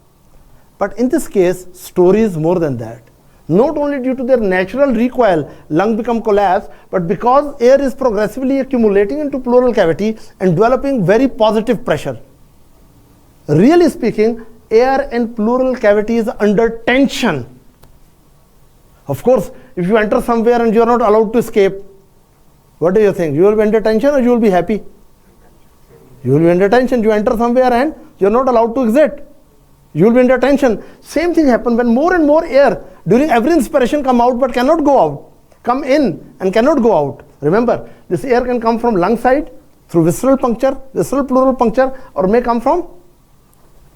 A: But in this case, story is more than that. Not only due to their natural recoil, lungs become collapsed, but because air is progressively accumulating into pleural cavity and developing very positive pressure. Really speaking, air in pleural cavity is under tension. Of course, if you enter somewhere and you are not allowed to escape, what do you think? You will be under tension or you will be happy? You will be under tension. You enter somewhere and you are not allowed to exit. You will be under tension. Same thing happens when more and more air during every inspiration come out but cannot go out. Come in and cannot go out. Remember, this air can come from lung side through visceral puncture, visceral pleural puncture, or may come from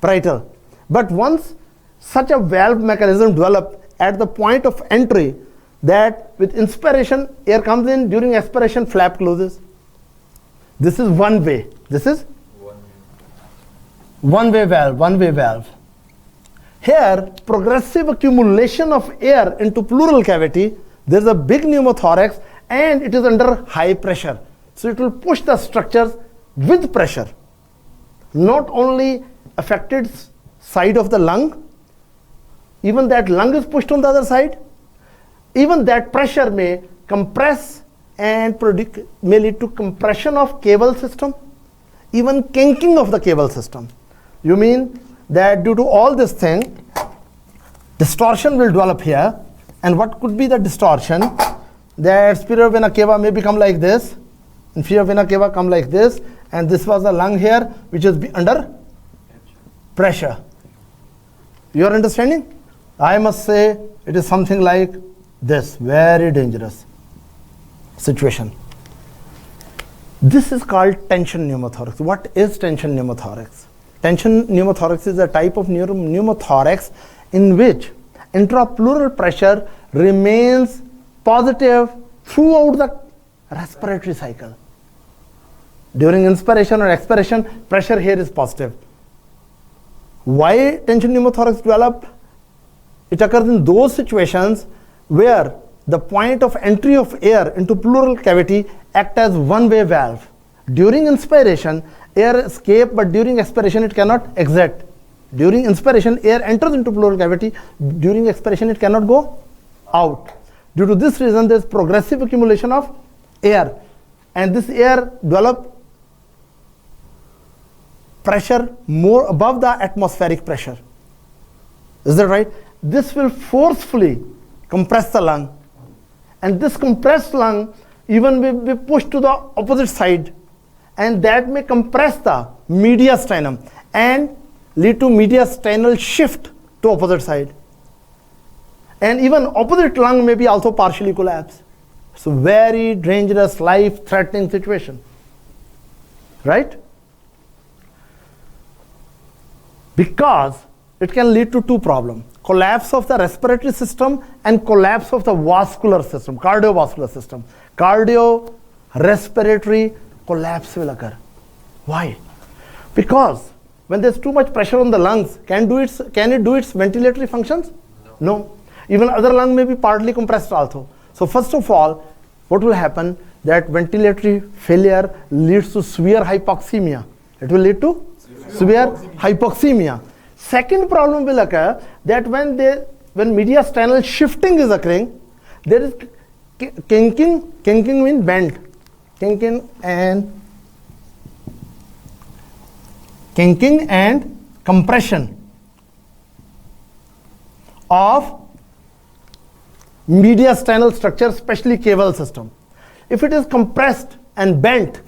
A: parietal. But once such a valve mechanism develops at the point of entry, that with inspiration air comes in, during expiration flap closes. This is one way. This is one-way valve. Here, progressive accumulation of air into pleural cavity, there is a big pneumothorax and it is under high pressure. So it will push the structures with pressure. Not only affected side of the lung, even that lung is pushed on the other side. Even that pressure may compress and may lead to compression of cable system, even kinking of the cable system. You mean that due to all this thing, distortion will develop here. And what could be the distortion? That superior vena cava may become like this, inferior vena cava come like this, and this was the lung here which is under pressure. You are understanding? I must say it is something like this, very dangerous situation. This is called tension pneumothorax. What is tension pneumothorax? Tension pneumothorax is a type of pneumothorax in which intrapleural pressure remains positive throughout the respiratory cycle. During inspiration or expiration, pressure here is positive. Why tension pneumothorax develop? It occurs in those situations where the point of entry of air into pleural cavity act as one-way valve. During inspiration, air escape, but during expiration it cannot exit. During inspiration, air enters into pleural cavity. During expiration, it cannot go out. Due to this reason, there is progressive accumulation of air, and this air develop pressure more above the atmospheric pressure. Is that right? This will forcefully compress the lung, and this compressed lung even will be pushed to the opposite side, and that may compress the mediastinum and lead to mediastinal shift to opposite side, and even opposite lung may be also partially collapse. So very dangerous, life-threatening situation, right? Because it can lead to two problems: collapse of the respiratory system and collapse of the vascular system, cardiovascular system. Cardiorespiratory collapse will occur. Why? Because when there's too much pressure on the lungs, can it do its ventilatory functions? No. Even other lung may be partly compressed also. So first of all, what will happen? That ventilatory failure leads to severe hypoxemia. It will lead to severe hypoxemia. Second problem will occur that when mediastinal shifting is occurring, there is kinking. Kinking means bend. Kinking and compression of mediastinal structure, especially cable system. If it is compressed and bent,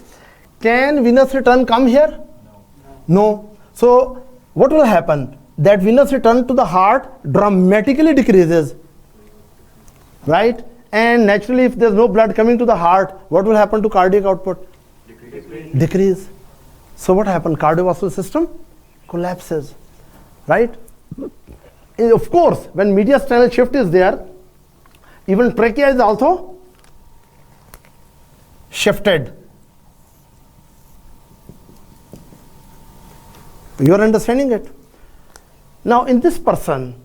A: can venous return come here? No. So what will happen? That venous return to the heart dramatically decreases, right? And naturally, if there's no blood coming to the heart, what will happen to cardiac output? Decrease. So what happens? Cardiovascular system collapses, right? Of course, when mediastinal shift is there, even trachea is also shifted. You are understanding it? Now in this person,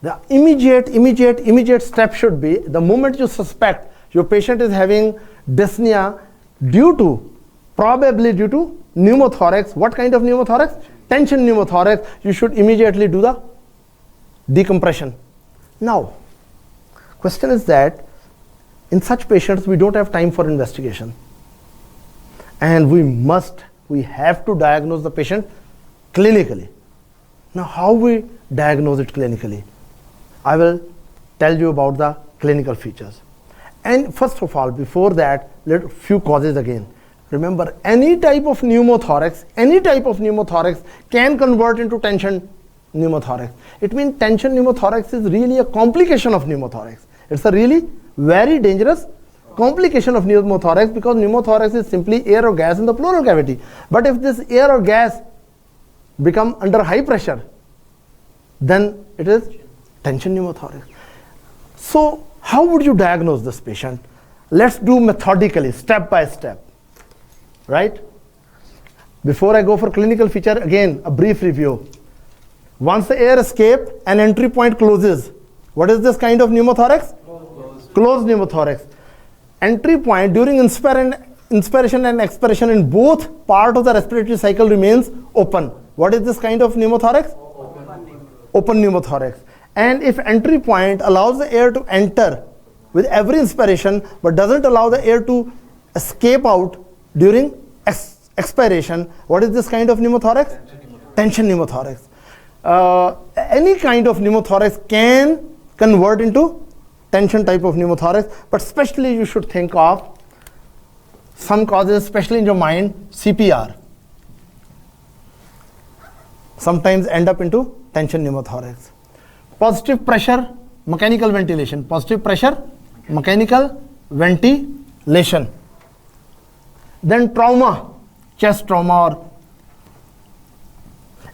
A: The immediate step should be, the moment you suspect your patient is having dyspnea probably due to pneumothorax. What kind of pneumothorax? Tension pneumothorax. You should immediately do the decompression. Now, question is that in such patients we don't have time for investigation, and we have to diagnose the patient clinically. Now, how we diagnose it clinically? I will tell you about the clinical features. And first of all, before that, let few causes again. Remember, any type of pneumothorax can convert into tension pneumothorax. It means tension pneumothorax is really a complication of pneumothorax. It's a really very dangerous complication of pneumothorax, because pneumothorax is simply air or gas in the pleural cavity. But if this air or gas become under high pressure, then it is tension pneumothorax. So how would you diagnose this patient? Let's do methodically, step by step, right? Before I go for clinical feature, again a brief review. Once the air escape and entry point closes, what is this kind of pneumothorax? Closed pneumothorax. Entry point during inspiration and expiration in both part of the respiratory cycle remains open. What is this kind of pneumothorax? Open pneumothorax. And if entry point allows the air to enter with every inspiration but doesn't allow the air to escape out during expiration, what is this kind of pneumothorax? Tension pneumothorax. Any kind of pneumothorax can convert into tension type of pneumothorax, but especially you should think of some causes, especially in your mind. CPR sometimes end up into tension pneumothorax. Positive pressure, mechanical ventilation. Positive pressure, mechanical ventilation. Then trauma, chest trauma,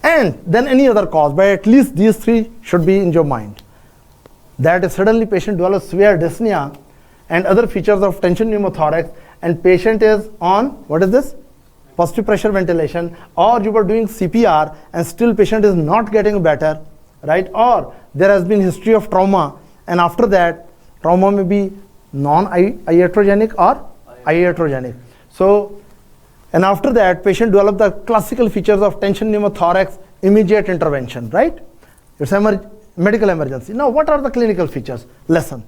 A: and then any other cause, but at least these three should be in your mind. That is, suddenly patient develops severe dyspnea and other features of tension pneumothorax, and patient is on, what is this? Positive pressure ventilation, or you were doing CPR and still patient is not getting better, right? Or there has been history of trauma, and after that trauma may be non-iatrogenic or iatrogenic. So, and after that patient develop the classical features of tension pneumothorax, immediate intervention, right? It's medical emergency. Now, what are the clinical features? Listen,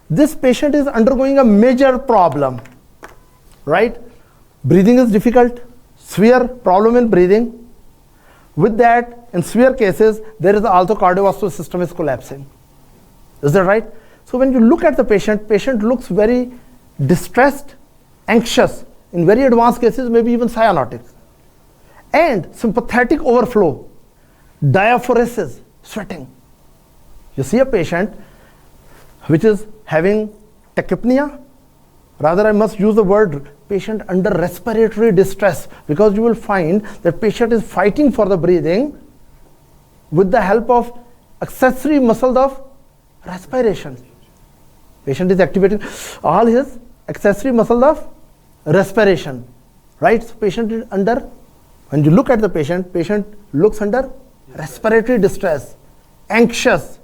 A: this patient is undergoing a major problem, right? Breathing is difficult, severe problem in breathing. With that, in severe cases, there is also cardiovascular system is collapsing. Is that right? So when you look at the patient, patient looks very distressed, anxious. In very advanced cases, maybe even cyanotic. And sympathetic overflow, diaphoresis, sweating. You see a patient which is having tachypnea. Rather, I must use the word patient under respiratory distress, because you will find that patient is fighting for the breathing with the help of accessory muscles of respiration. Patient is activating all his accessory muscles of respiration, right? So patient is under, when you look at the patient, patient looks under respiratory distress, anxious,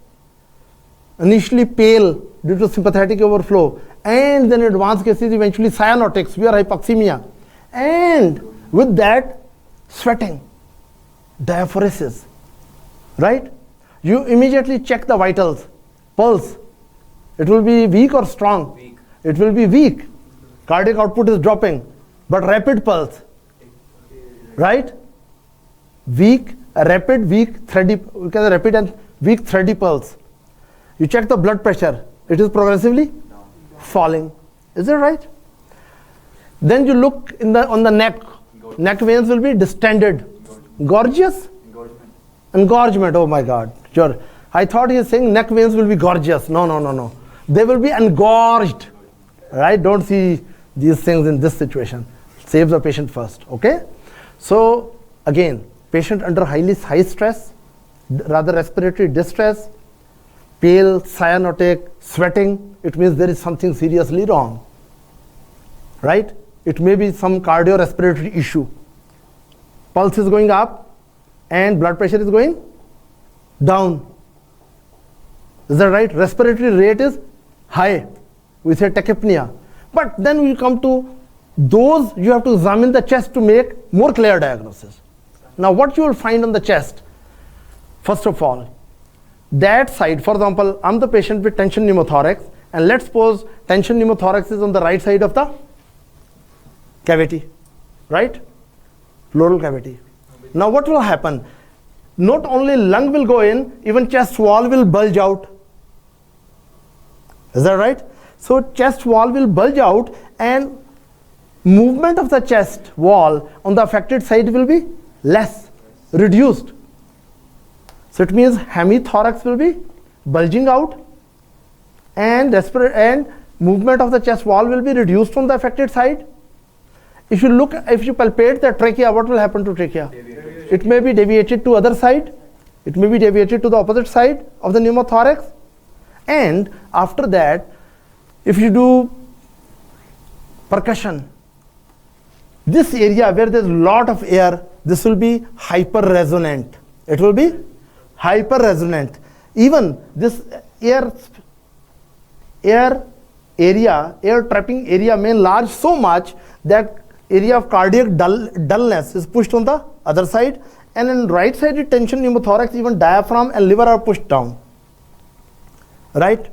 A: initially pale due to sympathetic overflow, and then in advanced cases eventually cyanotic, severe hypoxemia, and with that sweating, diaphoresis, right? You immediately check the vitals, pulse. It will be weak or strong?
D: Weak.
A: It will be weak. Cardiac output is dropping, but rapid pulse, right? Weak, rapid, weak, rapid and weak, thready pulse. You check the blood pressure, it is progressively falling. Is that right? Then you look on the neck. Neck veins will be distended. Gorgeous? Engorgement. Oh my God. Sure. I thought he is saying neck veins will be gorgeous. No. They will be engorged. Right? Don't see these things in this situation. Save the patient first. Okay? So again, patient under high stress, rather respiratory distress, pale, cyanotic, sweating, it means there is something seriously wrong, right? It may be some cardiorespiratory issue. Pulse is going up and blood pressure is going down. Is that right? Respiratory rate is high. We say tachypnea. But then we come to those, you have to examine the chest to make more clear diagnosis. Now what you will find on the chest, first of all, that side, for example, I'm the patient with tension pneumothorax, and let's suppose tension pneumothorax is on the right side of the cavity, right? Pleural cavity. Now what will happen? Not only lung will go in, even chest wall will bulge out. Is that right? So chest wall will bulge out, and movement of the chest wall on the affected side will be less, reduced. So it means hemithorax will be bulging out, and movement of the chest wall will be reduced from the affected side. If you palpate the trachea, what will happen to trachea? It may be deviated to other side. It may be deviated to the opposite side of the pneumothorax. And after that, if you do percussion, this area where there's a lot of air, this will be hyper-resonant. It will be hyper-resonant. Even this air trapping area may enlarge so much that area of cardiac dullness is pushed on the other side, and in right sided tension pneumothorax, even diaphragm and liver are pushed down. Right?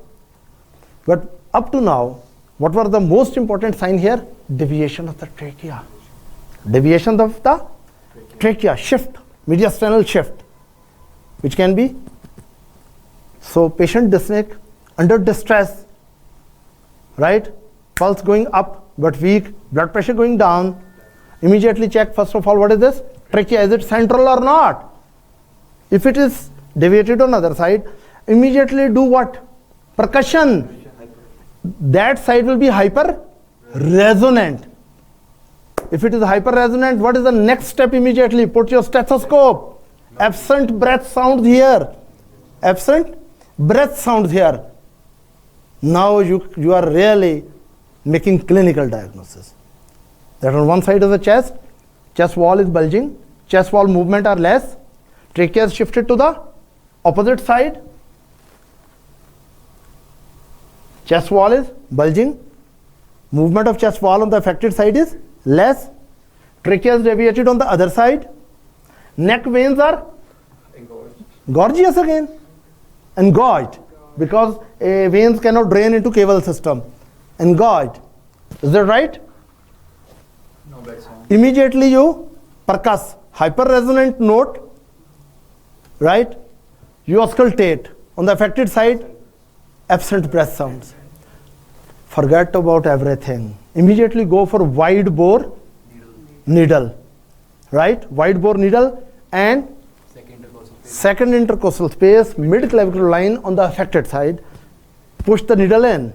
A: But up to now, what were the most important sign here? Deviation of the trachea. Deviation of the trachea, shift, mediastinal shift, which can be, so patient dyspneic, under distress, right? Pulse going up but weak, blood pressure going down. Immediately check, first of all, what is this? Trachea, is it central or not? If it is deviated on other side, immediately do what? Percussion. That side will be hyper-resonant. If it is hyper-resonant, what is the next step immediately? Put your stethoscope. Absent breath sounds here. Absent breath sounds here. Now you are really making clinical diagnosis. That on one side of the chest wall is bulging, chest wall movement are less, trachea is shifted to the opposite side, chest wall is bulging, movement of chest wall on the affected side is less, trachea is deviated on the other side, neck veins are gorgeous again, engorged, because veins cannot drain into cable system, engorged. Is that right?
D: No, that's wrong.
A: Immediately you percuss, hyper-resonant note, right? You auscultate on the affected side, absent breath sounds. Forget about everything. Immediately go for wide bore needle, right? Wide bore needle and second intercostal space, mid-clavicular line on the affected side. Push the needle in.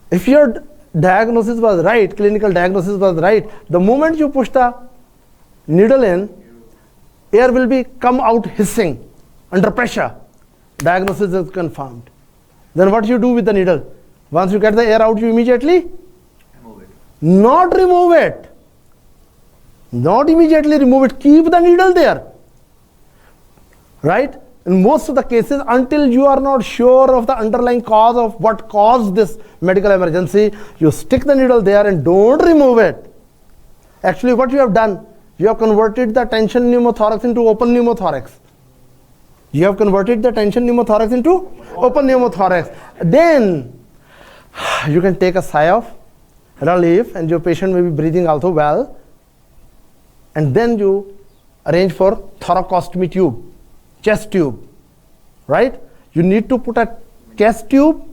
A: If your diagnosis was right, clinical diagnosis was right, the moment you push the needle in, air will be come out hissing under pressure. Diagnosis is confirmed. Then what you do with the needle? Once you get the air out, you immediately
D: Remove it.
A: not remove it. Not immediately remove it. Keep the needle there. Right? In most of the cases, until you are not sure of the underlying cause of what caused this medical emergency, you stick the needle there and don't remove it. Actually, what you have done, you have converted the tension pneumothorax into open pneumothorax. You have converted the tension pneumothorax into open pneumothorax. Then you can take a sigh of relief, and your patient may be breathing also well. And then you arrange for thoracostomy tube, chest tube, right? You need to put a chest tube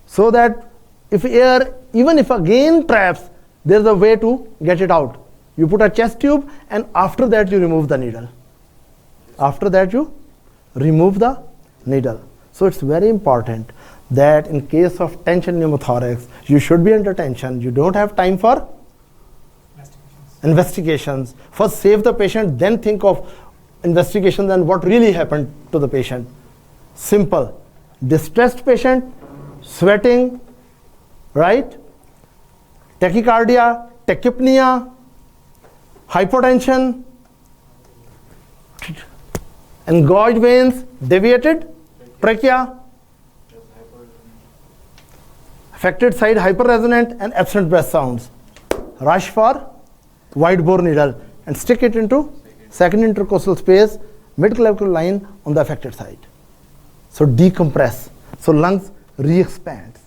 A: so that if air, even if again traps, there's a way to get it out. You put a chest tube, and after that you remove the needle. After that you remove the needle. So it's very important that in case of tension pneumothorax, you should be under tension. You don't have time for investigations. First save the patient, then think of investigations and what really happened to the patient. Simple. Distressed patient, sweating, right? Tachycardia, tachypnea, hypotension, engorged veins, deviated Trachea, affected side hyperresonant and absent breath sounds. Rush for wide bore needle and stick it into second intercostal space, mid-clavicular line on the affected side. So decompress. So lungs re-expands.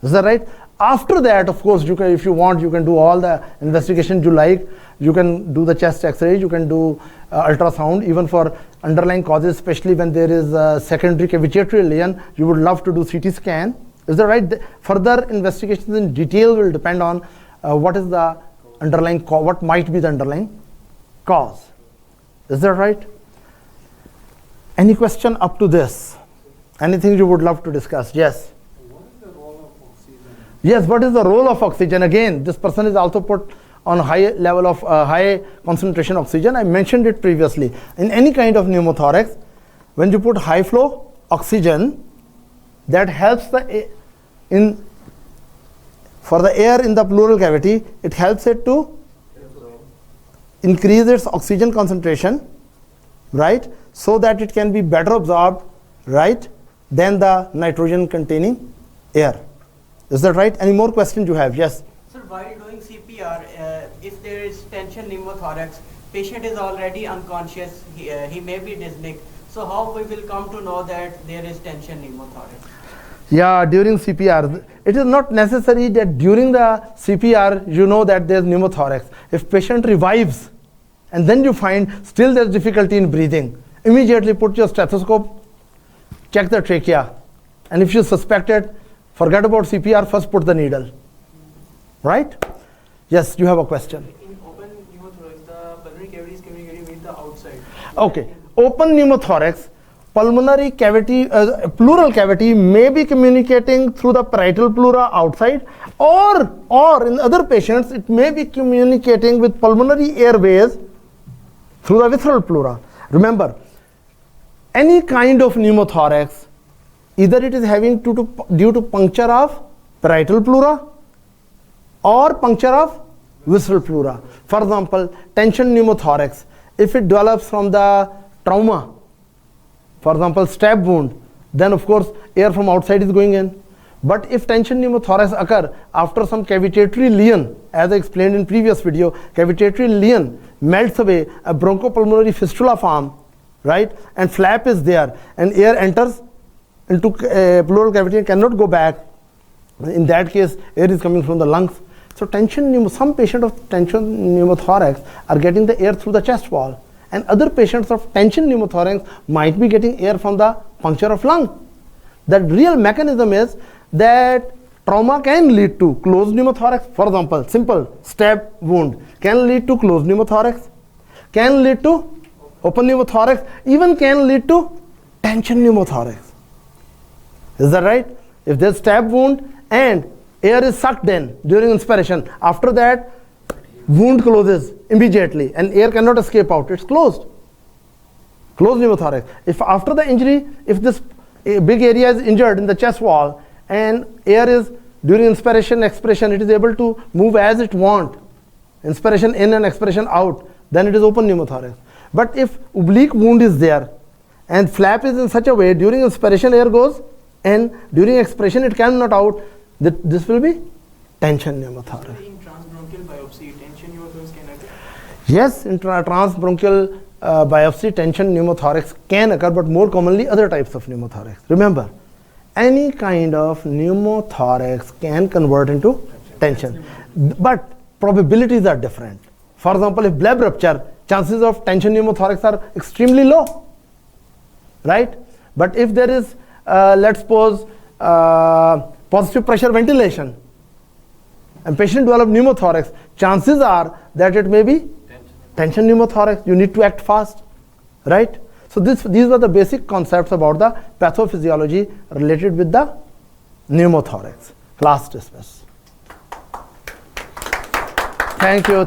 A: Is that right? After that, of course, you can, if you want, you can do all the investigations you like. You can do the chest X-ray, you can do ultrasound, even for underlying causes, especially when there is a secondary cavitary lesion. You would love to do CT scan. Is that right? Further investigations in detail will depend on what is the underlying cause, what might be the underlying cause. Is that right? Any question up to this? Anything you would love to discuss? Yes.
E: What is the role of oxygen?
A: Yes, what is the role of oxygen? Again, this person is also put on high level of high concentration oxygen. I mentioned it previously. In any kind of pneumothorax, when you put high flow oxygen, that helps for the air in the pleural cavity, it helps it to increase its oxygen concentration, right? So that it can be better absorbed, right, than the nitrogen containing air. Is that right? Any more questions you have? Yes.
C: Sir, while doing CPR, if there is tension pneumothorax, patient is already unconscious, he may be dyspneic. So how we will come to know that there is tension pneumothorax?
A: Yeah, during CPR, it is not necessary that during the CPR you know that there is pneumothorax. If patient revives and then you find still there is difficulty in breathing, immediately put your stethoscope, check the trachea, and if you suspect it, forget about CPR, first put the needle. Right? Yes, you have a question.
B: In open pneumothorax, the pulmonary cavity is communicating with the outside.
A: Okay, open pneumothorax, pulmonary cavity, pleural cavity may be communicating through the parietal pleura outside, or in other patients it may be communicating with pulmonary airways through the visceral pleura. Remember, any kind of pneumothorax, either it is having due to puncture of parietal pleura or puncture of visceral pleura. For example, tension pneumothorax, if it develops from the trauma, for example, stab wound, then of course air from outside is going in. But if tension pneumothorax occur after some cavitary lesion, as I explained in previous video, cavitary lesion melts away, a bronchopulmonary fistula form, right, and flap is there, and air enters into pleural cavity and cannot go back. In that case, air is coming from the lungs. So some patients of tension pneumothorax are getting the air through the chest wall, and other patients of tension pneumothorax might be getting air from the puncture of lung. The real mechanism is that trauma can lead to closed pneumothorax. For example, simple stab wound can lead to closed pneumothorax, can lead to open pneumothorax, even can lead to tension pneumothorax. Is that right? If there's stab wound and air is sucked in during inspiration, after that wound closes immediately and air cannot escape out, it's closed. Closed pneumothorax. If after the injury, if this big area is injured in the chest wall and air is during inspiration, expiration, it is able to move as it wants, inspiration in and expiration out, then it is open pneumothorax. But if oblique wound is there and flap is in such a way, during inspiration air goes in, during expiration it cannot out, this will be tension pneumothorax.
B: In transbronchial biopsy, tension pneumothorax can occur?
A: Yes, in transbronchial biopsy, tension pneumothorax can occur, but more commonly other types of pneumothorax. Remember, any kind of pneumothorax can convert into tension, but probabilities are different. For example, if bleb rupture, chances of tension pneumothorax are extremely low, right? But if there is, let's suppose, positive pressure ventilation and patient develop pneumothorax, chances are that it may be tension pneumothorax. You need to act fast, right? So these are the basic concepts about the pathophysiology related with the pneumothorax. Class dismissed. Thank you.